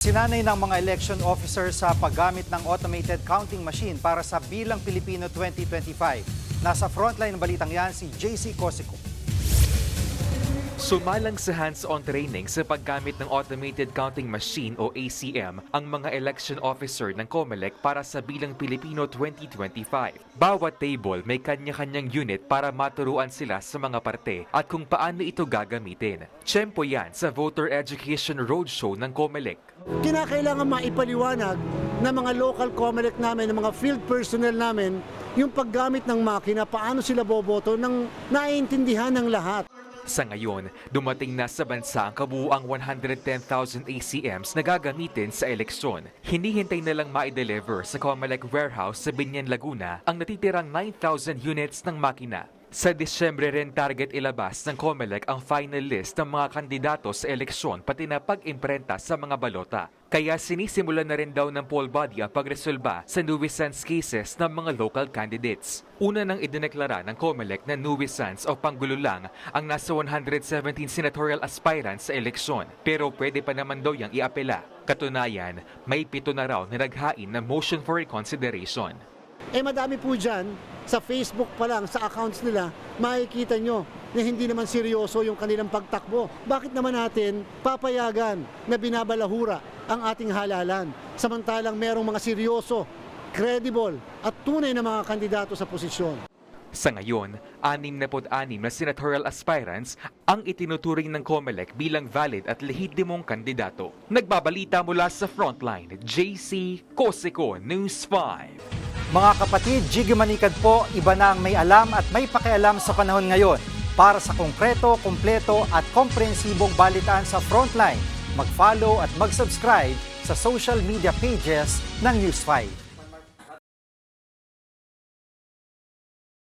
Sinanay ng mga election officers sa paggamit ng automated counting machine para sa Bilang Pilipino 2025. Nasa frontline ng balitang yan si JC Cosico. Sumalang sa hands-on training sa paggamit ng Automated Counting Machine o ACM ang mga election officer ng COMELEC para sa Bilang Pilipino 2025. Bawat table may kanya-kanyang unit para maturuan sila sa mga parte at kung paano ito gagamitin. Tiyempo yan sa Voter Education Roadshow ng COMELEC. Kinakailangan maipaliwanag ng mga local COMELEC namin, ng mga field personnel namin, yung paggamit ng makina, paano sila boboto, nang naiintindihan ng lahat. Sa ngayon, dumating na sa bansa ang kabuuang 110,000 ACMs na gagamitin sa eleksyon. Hinihintay na lang ma-deliver sa COMELEC warehouse sa Binyan, Laguna ang natitirang 9,000 units ng makina. Sa Disyembre rin target ilabas ng COMELEC ang final list ng mga kandidato sa eleksyon pati na pag-imprenta sa mga balota. Kaya sinisimulan na rin daw ng poll body ang pagresolba sa nuisance cases ng mga local candidates. Una nang idineklara ng COMELEC na nuisance o panggulo lang ang nasa 117 senatorial aspirants sa eleksyon. Pero pwede pa naman daw yang iapela. Katunayan, may 7 na raw na naghain ng motion for reconsideration. Madami po dyan, sa Facebook pa lang, sa accounts nila, makikita nyo na hindi naman seryoso yung kanilang pagtakbo. Bakit naman natin papayagan na binabalahura ang ating halalan? Samantalang merong mga seryoso, credible at tunay na mga kandidato sa posisyon. Sa ngayon, 66 na senatorial aspirants ang itinuturing ng COMELEC bilang valid at lehitimong kandidato. Nagbabalita mula sa Frontline, JC Cosico, News 5. Mga kapatid, Jiggy Manikad po, iba na ang may alam at may pakialam sa panahon ngayon. Para sa konkreto, kumpleto at komprehensibong balitaan sa Frontline, mag-follow at mag-subscribe sa social media pages ng News 5.